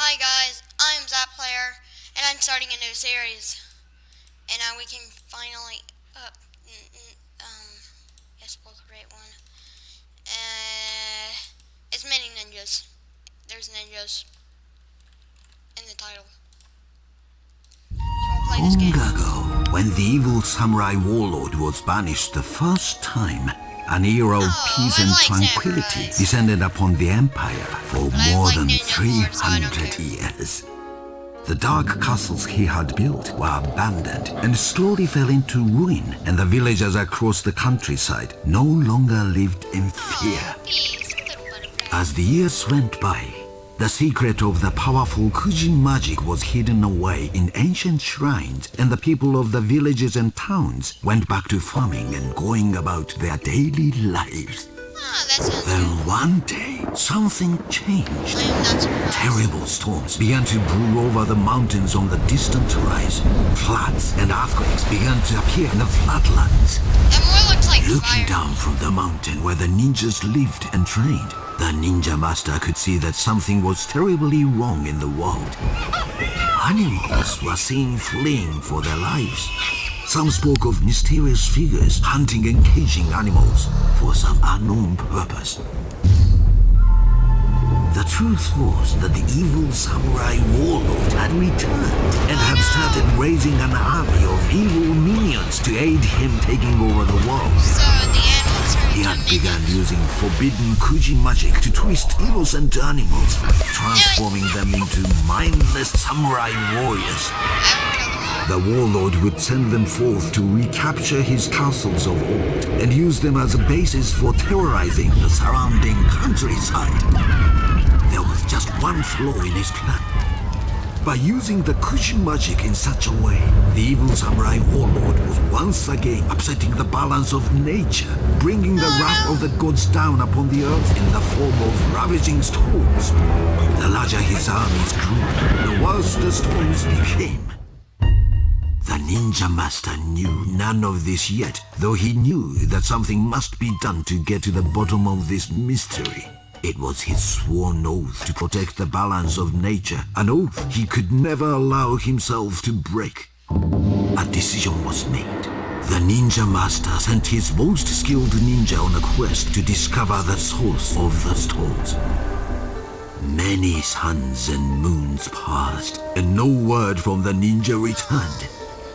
Hi guys, I'm ZapPlayer, and I'm starting a new series. And now we can finally, yes, we'll create one. It's many ninjas. There's ninjas in the title. So we'll play this Long game. ago, when the evil samurai warlord was banished the first time, an era of peace and tranquility samurais. descended upon the empire for But I more like than ninjas more, so I don't 300 care. years. The dark castles he had built were abandoned and slowly fell into ruin, and the villagers across the countryside no longer lived in fear. Peace, little butterfly. As the years went by, the secret of the powerful Kujin magic was hidden away in ancient shrines, and the people of the villages and towns went back to farming and going about their daily lives. That sounds Then good. one day, something changed. I am not surprised. Terrible storms began to brew over the mountains on the distant horizon. Floods and earthquakes began to appear in the floodlands. That more looks like Looking fire. down from the mountain where the ninjas lived and trained, the ninja master could see that something was terribly wrong in the world. Animals were seen fleeing for their lives. Some spoke of mysterious figures hunting and caging animals for some unknown purpose. The truth was that the evil samurai warlord had returned and had started raising an army of evil minions to aid him taking over the world. So the animals are He had ninjas. begun using forbidden Kuji magic to twist innocent animals, transforming them into mindless samurai warriors. I will kill them all. The warlord would send them forth to recapture his castles of old and use them as a basis for terrorizing the surrounding countryside. There was just one flaw in his plan. By using the Kuji magic in such a way, the evil samurai warlord was once again upsetting the balance of nature, bringing the wrath of the gods down upon the earth in the form of ravaging storms. The larger his armies grew, the worse the storms became. The ninja master knew none of this yet, though he knew that something must be done to get to the bottom of this mystery. It was his sworn oath to protect the balance of nature, an oath he could never allow himself to break. A decision was made. The ninja master sent his most skilled ninja on a quest to discover the source of the storms. Many suns and moons passed, and no word from the ninja returned.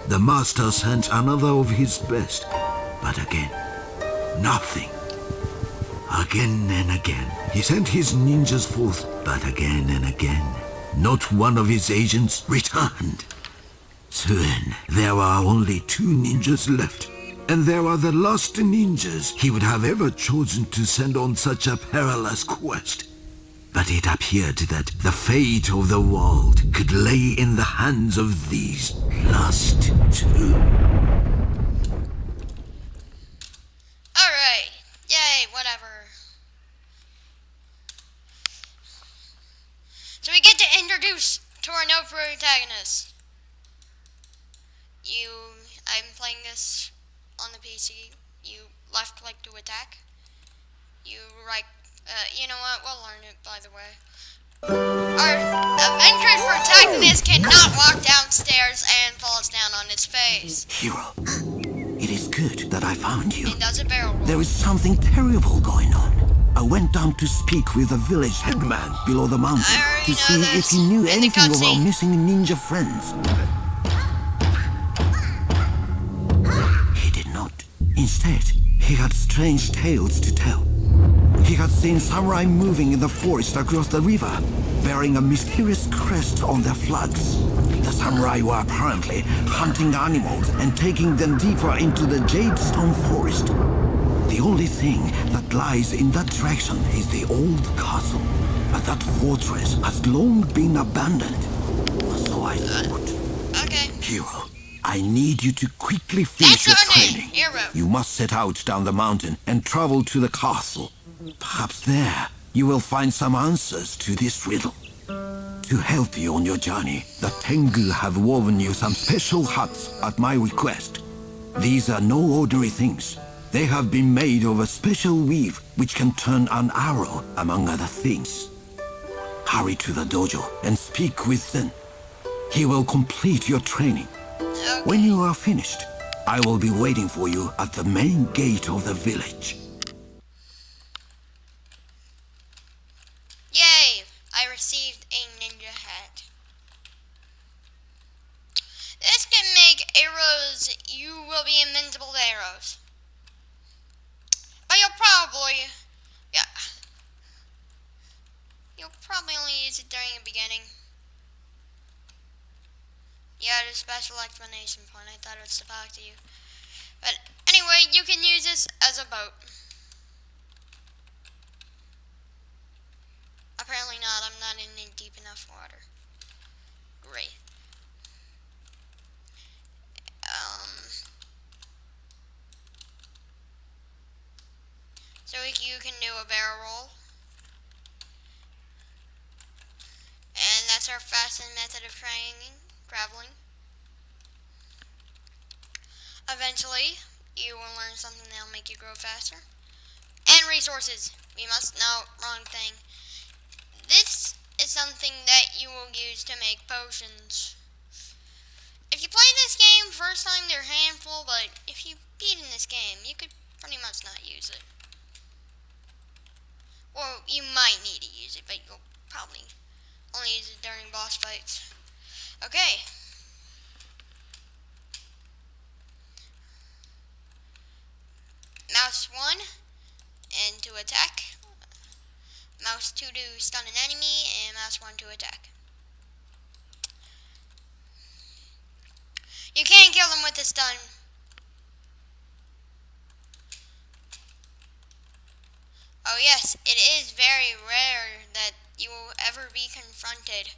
The master sent another of his best, but again, nothing. Again and again, he sent his ninjas forth, but again and again, not one of his agents returned. Soon, there were only 2 ninjas left, and they were the last ninjas he would have ever chosen to send on such a perilous quest. But it appeared that the fate of the world could lay in the hands of these last 2. Alright. Yay, whatever. So we get to introduce to our new protagonist. I'm playing this on the PC. You left click to attack. You right, you know what, we'll learn it by the way. Our adventurous protagonist cannot walk downstairs and falls down on his face. Hero, it is good that I found you. He does a barrel roll. There is something terrible going on. I went down to speak with the village headman below the mountain I already to know see if this. he knew In the anything of our cutscene. missing ninja friends. He did not. Instead, he had strange tales to tell. He had seen samurai moving in the forest across the river, bearing a mysterious crest on their flags. The samurai were apparently hunting animals and taking them deeper into the Jadestone forest. The only thing that lies in that direction is the old castle, but that fortress has long been abandoned. So I thought. Okay. Hero, I need you to quickly finish your That's our name, training. Hero. You must set out down the mountain and travel to the castle. Perhaps there you will find some answers to this riddle. To help you on your journey, the Tengu have woven you some special huts at my request. These are no ordinary things. They have been made of a special weave which can turn an arrow, among other things. Hurry to the dojo and speak with Zen. He will complete your training. Okay. When you are finished, I will be waiting for you at the main gate of the village. Yay! I received a ninja hat. This can make arrows. You will be invincible to arrows. But yeah. You'll probably only use it during the beginning. Yeah, the special explanation point. I thought it was to talk to you. But anyway, you can use this as a boat. Apparently not. I'm not in deep enough water. Great. So you can do a barrel roll. And that's our fastest method of traveling. Eventually, you will learn something that will make you grow faster. And resources. We must, no, wrong thing. This is something that you will use to make potions. If you play this game first time, they're a handful, but if you beat in this game, you could pretty much not use it. Well, you might need to use it, but you'll probably only use it during boss fights. Okay. Mouse 1 and to attack. Mouse 2 to stun an enemy, and mouse 1 to attack. You can't kill them with a stun. Oh yes, it is very rare that you will ever be confronted.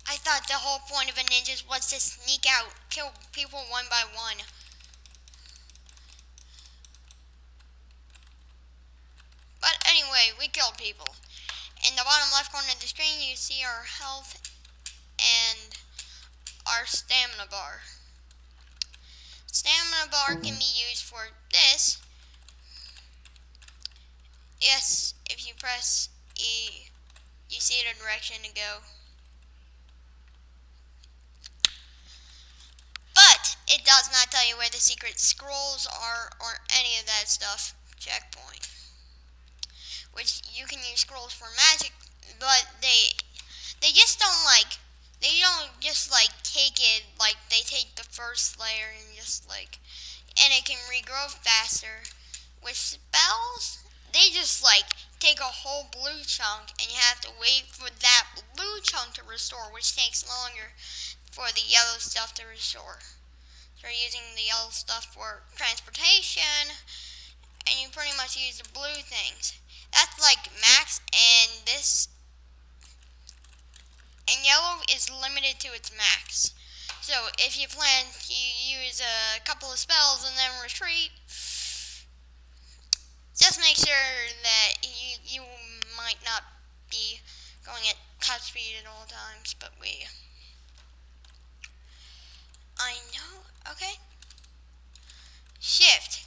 I thought the whole point of a ninja was to sneak out, kill people one by one. But anyway, we killed people. In the bottom left corner of the screen, you see our health and our stamina bar. Stamina bar can be used for this. Yes, if you press E, you see the direction to go. But it does not tell you where the secret scrolls are or any of that stuff. Checkpoint. Which you can use scrolls for magic, but they just they don't just take it, they take the first layer and and it can regrow faster. With spells, they just take a whole blue chunk and you have to wait for that blue chunk to restore, which takes longer for the yellow stuff to restore. So you're using the yellow stuff for transportation, and you pretty much use the blue things. That's max, and this and yellow is limited to its max. So if you plan to use a couple of spells and then retreat, just make sure that you might not be going at top speed at all times, but I know, okay. Shift.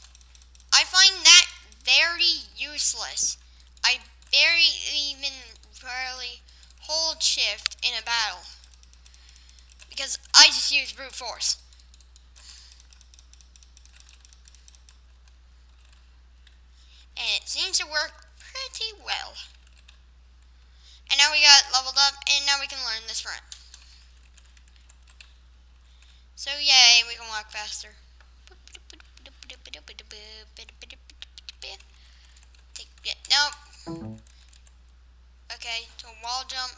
I find that very useless. I rarely hold shift in a battle because I just use brute force. And it seems to work pretty well. And now we got leveled up, and now we can learn this front. So yay, we can walk faster. Nope. Okay, to a wall jump.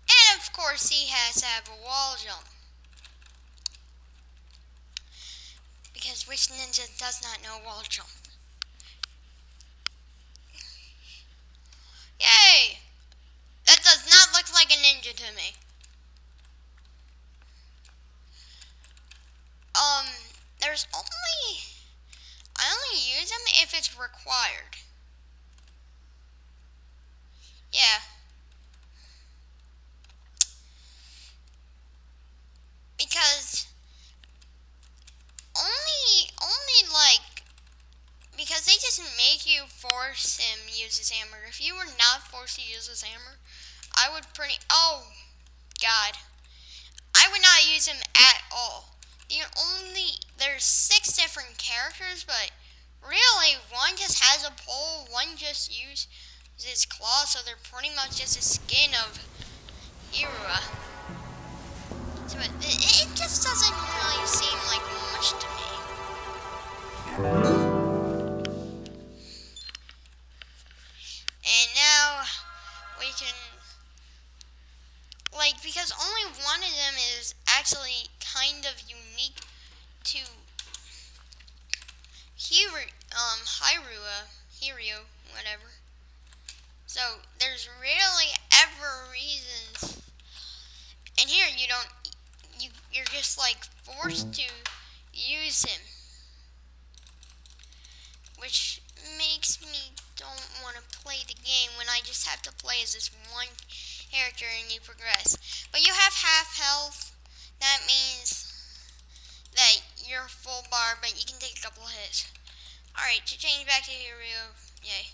And of course he has to have a wall jump. Because which ninja does not know wall jump? Yay! That does not look like a ninja to me. I only use them if it's required. Yeah. Because because they just make you force him use his hammer. If you were not forced to use his hammer, I would oh, God. I would not use him at all. There's 6 different characters, but really, one just has a pole, one just uses his claws, so they're pretty much just a skin of Hirua. So it just doesn't really seem like much to me. And now we can, because only one of them is actually kind of unique to Hiryu, whatever. So there's really ever reasons. And here you're just forced to use him, which makes me don't want to play the game when I just have to play as this one character and you progress. But you have half health. That means that you're full bar, but you can take a couple of hits. Alright, to change back to Hiryu, yay.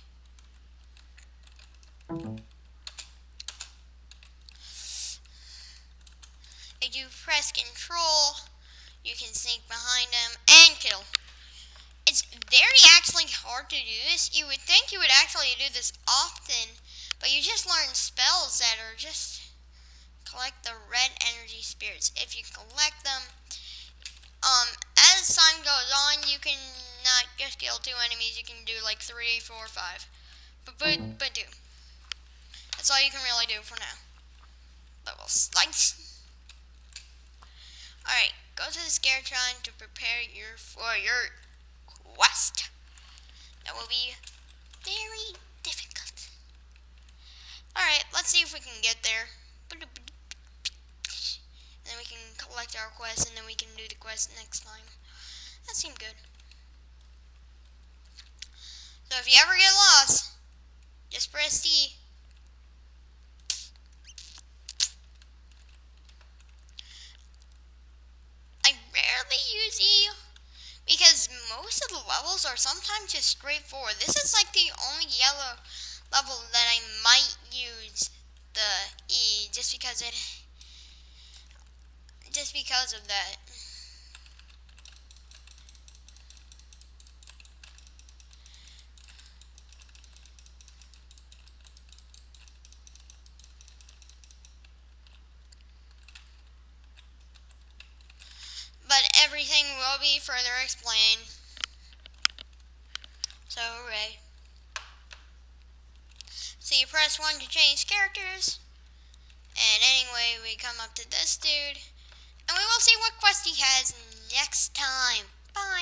If you press control, you can sneak behind him and kill. It's very actually hard to do this. You would think you would actually do this often, but you just learn spells that are just collect the red energy spirits. If you collect them, as time goes on, you can not just kill 2 enemies. You can do 3, 4, 5. But do. That's all you can really do for now. Level slice. Alright, go to the Scaretron to prepare for your quest. That will be very difficult. Alright, let's see if we can get there. And then we can collect our quest, and then we can do the quest next time. That seemed good. So if you ever get lost, just press D. I rarely use E because most of the levels are sometimes just straightforward. This is the only yellow level that I might use the E just because of that. But everything will be further explained. So hooray. So you press 1 to change characters. And anyway, we come up to this dude. And we will see what quest he has next time. Bye.